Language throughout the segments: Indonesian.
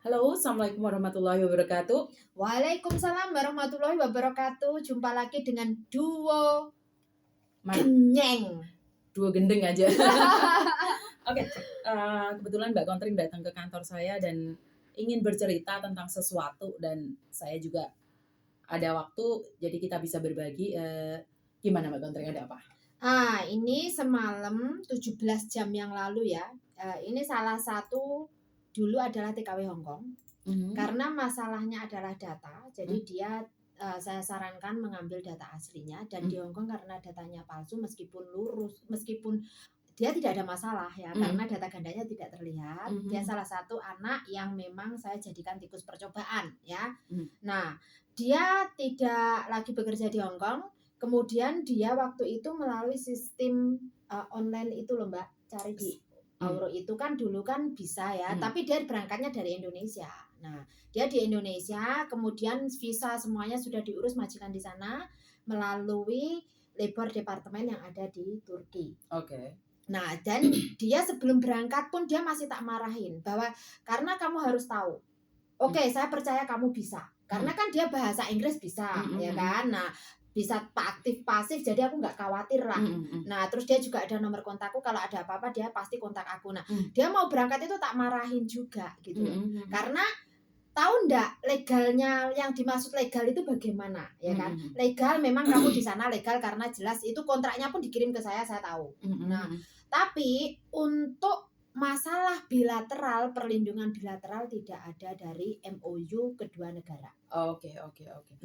Halo, Assalamualaikum warahmatullahi wabarakatuh. Waalaikumsalam warahmatullahi wabarakatuh. Jumpa lagi dengan duo Mari, kenyeng. dua gendeng aja. Oke, kebetulan Mbak Kontring datang ke kantor saya dan ingin bercerita tentang sesuatu dan saya juga ada waktu, jadi kita bisa berbagi. Gimana Mbak Kontring, ada apa? Ini semalam 17 jam yang lalu ya. Ini salah satu dulu adalah TKW Hongkong. Karena masalahnya adalah data, jadi dia saya sarankan mengambil data aslinya dan di Hongkong karena datanya palsu meskipun lurus, meskipun dia tidak ada masalah ya karena data gandanya tidak terlihat. Dia salah satu anak yang memang saya jadikan tikus percobaan ya. Nah, dia tidak lagi bekerja di Hongkong. Kemudian dia waktu itu melalui sistem online itu loh Mbak, cari di Auro itu kan dulu kan bisa ya, tapi dia berangkatnya dari Indonesia. Nah, dia di Indonesia, kemudian visa semuanya sudah diurus majikan di sana melalui labor departemen yang ada di Turki. Oke. Nah, dan dia sebelum berangkat pun dia masih tak marahin bahwa karena kamu harus tahu. Oke, saya percaya kamu bisa. Karena kan dia bahasa Inggris bisa, ya kan? Nah, bisa aktif pasif jadi aku nggak khawatir lah. Nah, terus dia juga ada nomor kontakku, kalau ada apa-apa dia pasti kontak aku. Nah, dia mau berangkat itu tak marahin juga gitu loh. Karena tahu ndak legalnya, yang dimaksud legal itu bagaimana ya kan? Legal memang kamu di sana legal karena jelas itu kontraknya pun dikirim ke saya tahu. Nah, tapi untuk masalah bilateral, perlindungan bilateral tidak ada dari MOU kedua negara. Oke.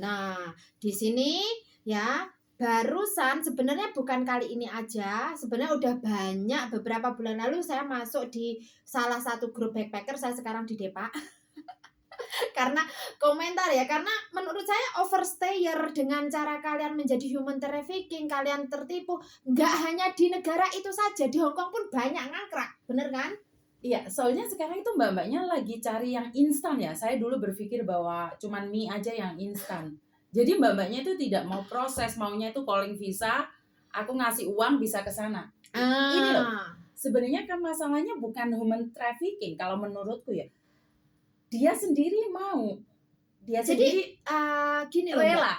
Nah, di sini ya barusan sebenarnya bukan kali ini aja, sebenarnya udah banyak. Beberapa bulan lalu saya masuk di salah satu grup backpacker, saya sekarang di Depa. Karena komentar ya, karena menurut saya overstayer dengan cara kalian menjadi human trafficking, kalian tertipu. Nggak hanya di negara itu saja, di Hongkong pun banyak ngangkrak, bener kan? Iya, soalnya sekarang itu mbak-mbaknya lagi cari yang instan ya. Saya dulu berpikir bahwa cuman mie aja yang instan. Jadi mbak-mbaknya itu tidak mau proses, maunya itu calling visa, aku ngasih uang bisa ke sana. Ini loh, sebenarnya kan masalahnya bukan human trafficking kalau menurutku ya. Dia sendiri mau. Dia Jadi sendiri gini loh, rela.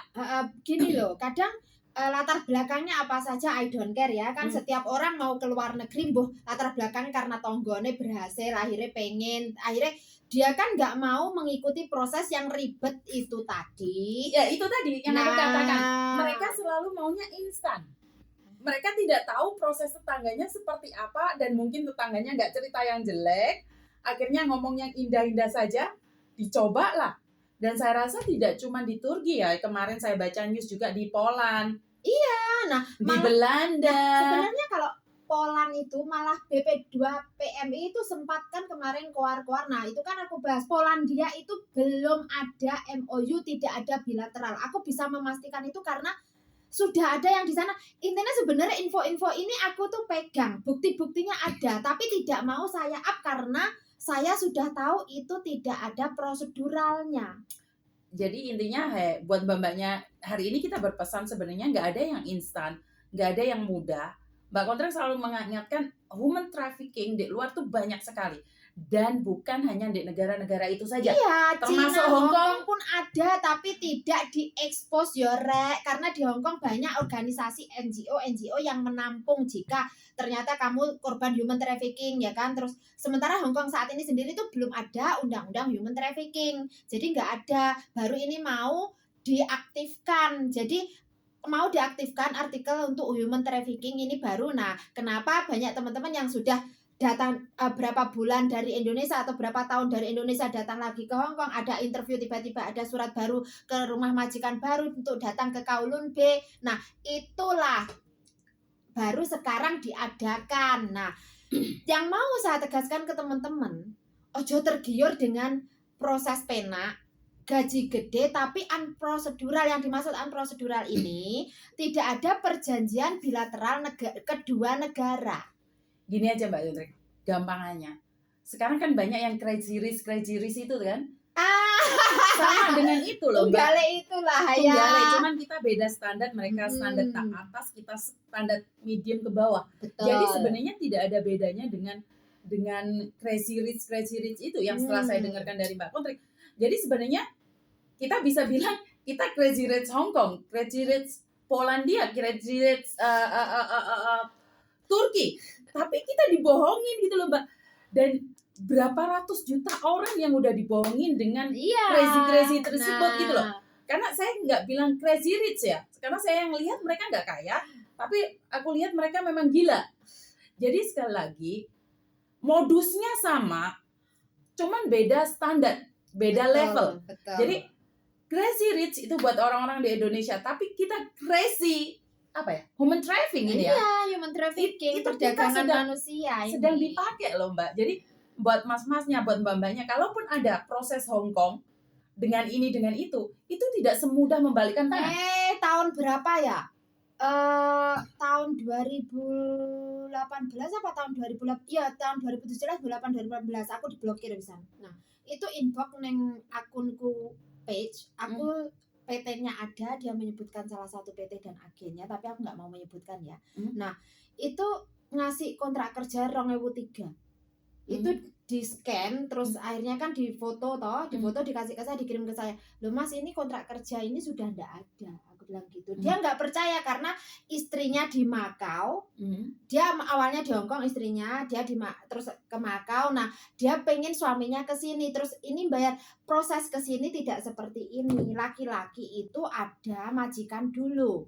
gini loh, kadang latar belakangnya apa saja I don't care ya kan. Setiap orang mau ke luar negeri latar belakang karena tonggone berhasil, akhirnya pengen, akhirnya dia kan nggak mau mengikuti proses yang ribet itu tadi. Ya itu tadi yang aku katakan, mereka selalu maunya instan. Mereka tidak tahu proses tetangganya seperti apa dan mungkin tetangganya nggak cerita yang jelek, akhirnya ngomong yang indah-indah saja, dicobalah. Dan saya rasa tidak cuma di Turki ya, kemarin saya baca news juga di Poland. Iya, nah di Belanda. Sebenarnya kalau Poland itu malah BP2 PMI itu sempat kan kemarin keluar-keluar. Nah, itu kan aku bahas Polandia itu belum ada MOU, tidak ada bilateral. Aku bisa memastikan itu karena sudah ada yang di sana. Intinya sebenarnya info-info ini aku tuh pegang, bukti-buktinya ada, tapi tidak mau saya up karena saya sudah tahu itu tidak ada proseduralnya. Jadi intinya buat mbak-mbaknya hari ini kita berpesan sebenarnya nggak ada yang instan, nggak ada yang mudah. Mbak Kontrak selalu mengingatkan human trafficking di luar tuh banyak sekali. Dan bukan hanya di negara-negara itu saja. Iya, termasuk China, Hong Kong pun ada, tapi tidak diekspos ya Rek. Karena di Hong Kong banyak organisasi NGO yang menampung jika ternyata kamu korban human trafficking ya kan. Terus sementara Hong Kong saat ini sendiri tuh belum ada undang-undang human trafficking. Jadi nggak ada, baru ini mau diaktifkan. Jadi mau diaktifkan artikel untuk human trafficking ini baru. Nah, kenapa banyak teman-teman yang sudah datang berapa bulan dari Indonesia atau berapa tahun dari Indonesia datang lagi ke Hong Kong, ada interview, tiba-tiba ada surat baru ke rumah majikan baru untuk datang ke Kowloon B. Nah, itulah baru sekarang diadakan. Nah, yang mau saya tegaskan ke teman-teman, ojo tergiur dengan proses pena, gaji gede tapi unprosedural. Yang dimaksud unprosedural ini tidak ada perjanjian bilateral kedua negara. Gini aja Mbak Yudrik, gampangannya. Sekarang kan banyak yang crazy rich itu kan. Sama dengan itu loh Mbak. Tunggale itulah ya. Tunggale, cuman kita beda standar, mereka standar atas, kita standar medium ke bawah. Betul. Jadi sebenarnya tidak ada bedanya dengan dengan crazy rich itu yang setelah saya dengarkan dari Mbak Kontrik. Jadi sebenarnya kita bisa bilang kita crazy rich Hong Kong, crazy rich Polandia, crazy rich Turki, tapi kita dibohongin gitu loh Mbak. Dan berapa ratus juta orang yang udah dibohongin dengan crazy tersebut gitu loh. Karena saya nggak bilang crazy rich ya, karena saya yang lihat mereka nggak kaya, tapi aku lihat mereka memang gila. Jadi sekali lagi modusnya sama, cuman beda standar, beda level. Betul. Jadi crazy rich itu buat orang-orang di Indonesia, tapi kita crazy apa ya, human trafficking ini ya. Iya, human trafficking, Itu perdagangan kita manusia ini. sedang dipakai loh Mbak. Jadi buat mas-masnya, buat mbak-mbaknya, kalaupun ada proses Hong Kong dengan ini dengan itu tidak semudah membalikan tangan. Tahun berapa ya? Tahun 2018 apa tahun 2008? Iya, tahun 2017, 2018 aku diblokir bisa. Nah, itu inbox neng akunku page, aku PT-nya ada, dia menyebutkan salah satu PT dan agennya, tapi aku nggak mau menyebutkan ya. Nah, itu ngasih kontrak kerja 2003. Itu di scan terus akhirnya kan difoto dikasih ke saya, dikirim ke saya. Loh Mas, ini kontrak kerja ini sudah ndak ada, aku bilang gitu. Dia nggak percaya karena istrinya di Makau. Dia awalnya di Hong Kong istrinya, dia terus ke Makau. Nah, dia pengen suaminya ke sini, terus ini bayar. Proses ke sini tidak seperti ini. Laki-laki itu ada majikan dulu.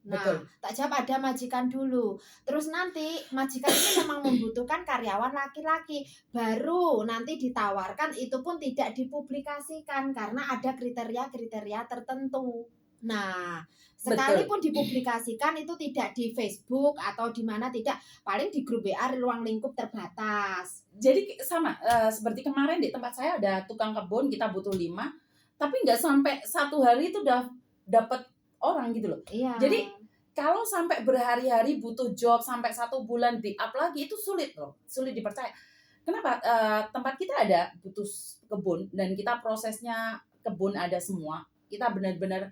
Nah, betul. Tak jawab ada majikan dulu. Terus nanti majikan ini memang membutuhkan karyawan laki-laki. Baru nanti ditawarkan, itu pun tidak dipublikasikan karena ada kriteria-kriteria tertentu. Nah, sekalipun dipublikasikan itu tidak di Facebook atau di mana, tidak, paling di grup WA ruang lingkup terbatas. Jadi sama seperti kemarin di tempat saya ada tukang kebun, kita butuh 5, tapi nggak sampai 1 hari itu udah dapat orang gitu loh. Iya. Jadi kalau sampai berhari-hari butuh job sampai 1 bulan di up lagi itu sulit loh, sulit dipercaya. Kenapa? Tempat kita ada butuh kebun dan kita prosesnya kebun ada semua. Kita benar-benar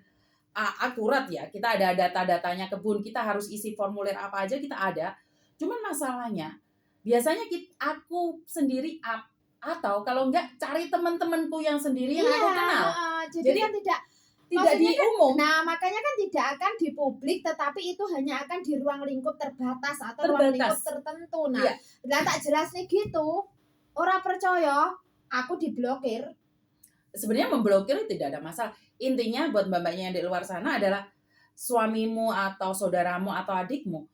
akurat ya. Kita ada data-datanya kebun. Kita harus isi formulir apa aja kita ada. Cuman masalahnya biasanya aku sendiri up, atau kalau enggak cari teman-temanku yang sendiri yang aku kenal. Jadi kan tidak di umum. Nah, makanya kan tidak akan di publik, tetapi itu hanya akan di ruang lingkup terbatas atau ruang lingkup tertentu. Nah, tak jelas nih gitu. Orang percaya, aku diblokir. Sebenarnya memblokir tidak ada masalah. Intinya buat mbak-mbaknya yang di luar sana adalah suamimu atau saudaramu atau adikmu.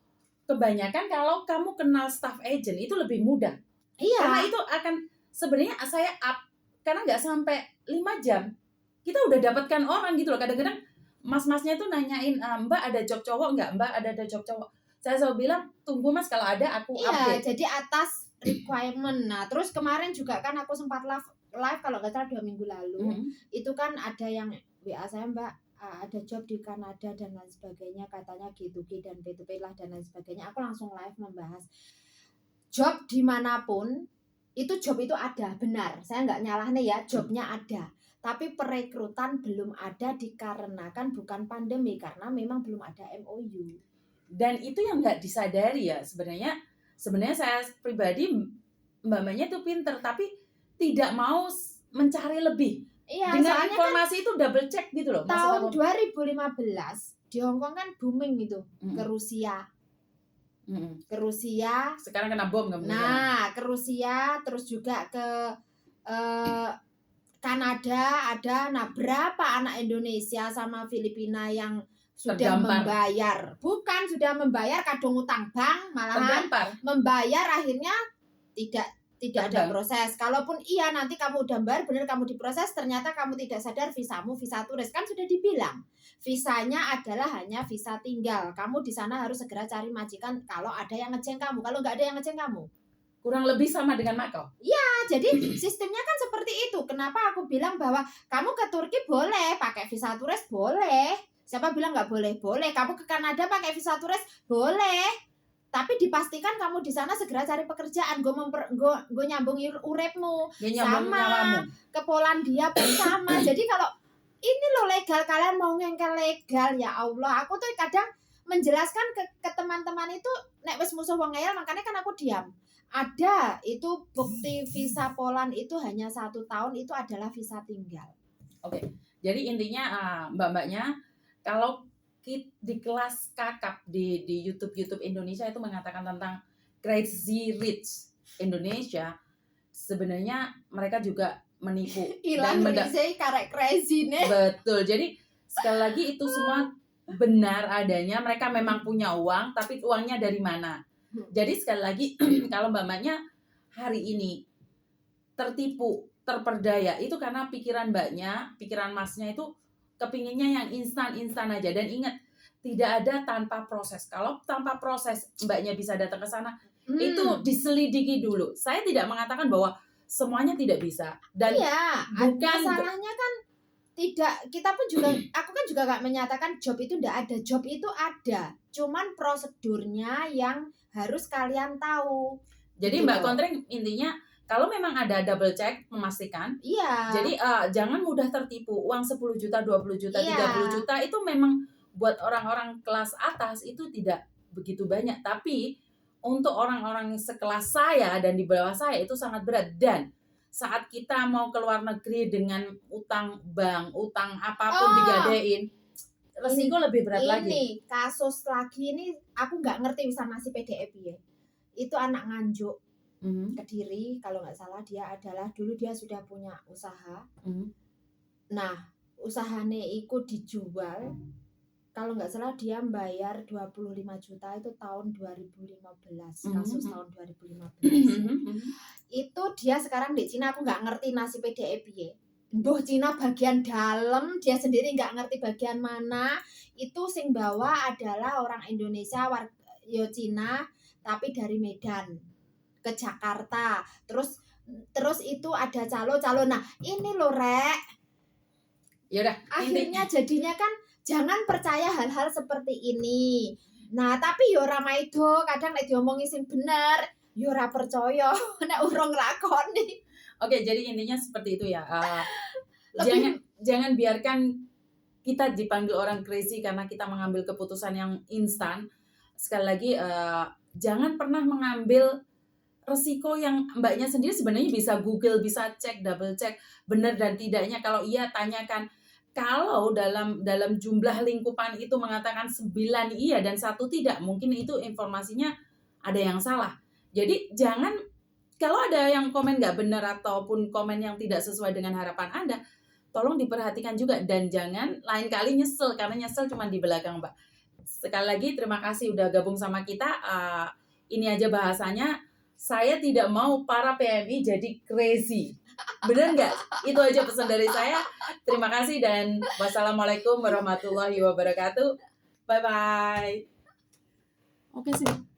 Kebanyakan kalau kamu kenal staff agent itu lebih mudah. Iya. Karena itu akan sebenarnya saya up karena nggak sampai 5 jam. Kita udah dapatkan orang gitu loh. Kadang-kadang mas-masnya tuh nanyain, Mbak ada job cowok nggak? Mbak ada job cowok. Saya selalu bilang, tunggu Mas, kalau ada aku update. Iya, jadi atas requirement. Nah, terus kemarin juga kan aku sempat live kalau nggak salah 2 minggu lalu. Itu kan ada yang WA saya, Mbak, ada job di Kanada dan lain sebagainya. Katanya G2G dan P2P lah dan lain sebagainya. Aku langsung live membahas. Job dimanapun, itu job itu ada, benar. Saya nggak nyalah nih ya, jobnya ada. Tapi perekrutan belum ada dikarenakan bukan pandemi, karena memang belum ada MOU. Dan itu yang nggak disadari ya sebenarnya saya pribadi, mbak-mbaknya tuh pinter tapi tidak mau mencari lebih. Iya, dengan informasi kan, itu double check gitu loh. Tahun 2015 di Hong Kong kan booming itu ke Rusia. Ke Rusia. Sekarang kena bom nggak? Nah, ke Rusia, terus juga ke Kanada ada. Nah, berapa anak Indonesia sama Filipina yang sudah membayar? Bukan sudah membayar, kadang utang bank, malahan membayar akhirnya tidak ada proses. Kalaupun iya nanti kamu udah bayar, benar kamu diproses, ternyata kamu tidak sadar visamu visa turis. Kan sudah dibilang visanya adalah hanya visa tinggal. Kamu di sana harus segera cari majikan kalau ada yang ngeceng kamu. Kalau nggak ada yang ngeceng kamu, kurang lebih sama dengan Makau. Ya, jadi sistemnya kan seperti itu. Kenapa aku bilang bahwa kamu ke Turki boleh pakai visa turis, boleh. Siapa bilang nggak boleh? Boleh. Kamu ke Kanada pakai visa turis, boleh. Tapi dipastikan kamu di sana segera cari pekerjaan. Gue nyambung uripmu. Sama ke Polandia pun sama. Jadi kalau ini lo legal, kalian mau ngengkel legal, ya Allah. Aku tuh kadang menjelaskan ke teman-teman itu, nek wis musuh wong ngeyel, makanya kan aku diam. Ada, itu bukti visa Poland itu hanya 1 tahun, itu adalah visa tinggal. Oke, jadi intinya mbak-mbaknya kalau di kelas kakap di YouTube Indonesia itu mengatakan tentang Crazy Rich Indonesia, sebenarnya mereka juga menipu Ilang Rizai karek crazy nih. betul. Jadi sekali lagi itu semua benar adanya, mereka memang punya uang, tapi uangnya dari mana? Jadi sekali lagi kalau mbak-mbaknya hari ini tertipu, terperdaya, itu karena pikiran mbaknya, pikiran masnya itu kepinginnya yang instan aja. Dan ingat, tidak ada tanpa proses. Kalau tanpa proses mbaknya bisa datang ke sana, itu diselidiki dulu. Saya tidak mengatakan bahwa semuanya tidak bisa. Dan iya, bukan masalahnya kan tidak, kita pun juga, aku kan juga gak menyatakan job itu tidak ada. Job itu ada, cuman prosedurnya yang harus kalian tahu. Jadi Gitu Mbak loh. Kontreng intinya kalau memang ada double check memastikan. Iya. Jadi jangan mudah tertipu. Uang 10 juta, 20 juta, Iya. 30 juta itu memang buat orang-orang kelas atas itu tidak begitu banyak. Tapi untuk orang-orang sekelas saya dan di bawah saya itu sangat berat. Dan saat kita mau ke luar negeri dengan utang bank, utang apapun digadein, resiko lebih berat lagi. Ini kasus lagi ini aku nggak ngerti sama si PDEP ya. Itu anak Nganjuk, Kediri kalau nggak salah, dia adalah dulu dia sudah punya usaha. Nah, usahanya itu dijual. Kalau nggak salah dia bayar 25 juta itu tahun 2015, kasus tahun 2015. Itu dia sekarang di Cina, aku nggak ngerti nasib PDEP ya. Boh Cina bagian dalam, dia sendiri nggak ngerti bagian mana. Itu sing bawa adalah orang Indonesia, yo Cina, tapi dari Medan ke Jakarta. Terus itu ada calo. Nah, ini loh Rek. Yaudah, akhirnya jadinya kan jangan percaya hal-hal seperti ini. Nah, tapi yo ora maido, kadang nek diomongi sing bener, yo ora percaya nek urung lakoni. Oke, jadi intinya seperti itu ya. Jangan biarkan kita dipanggil orang crazy karena kita mengambil keputusan yang instan. Sekali lagi, jangan pernah mengambil resiko yang mbaknya sendiri sebenarnya bisa Google, bisa cek, double cek benar dan tidaknya. Kalau iya, tanyakan. Kalau dalam jumlah lingkupan itu mengatakan 9 iya dan 1 tidak, mungkin itu informasinya ada yang salah. Jadi jangan, kalau ada yang komen nggak benar ataupun komen yang tidak sesuai dengan harapan Anda, tolong diperhatikan juga dan jangan lain kali nyesel, karena nyesel cuma di belakang Mbak. Sekali lagi terima kasih udah gabung sama kita. Ini aja bahasanya, saya tidak mau para PMI jadi crazy. Bener nggak? Itu aja pesan dari saya. Terima kasih dan wassalamualaikum warahmatullahi wabarakatuh. Bye-bye. Oke sih.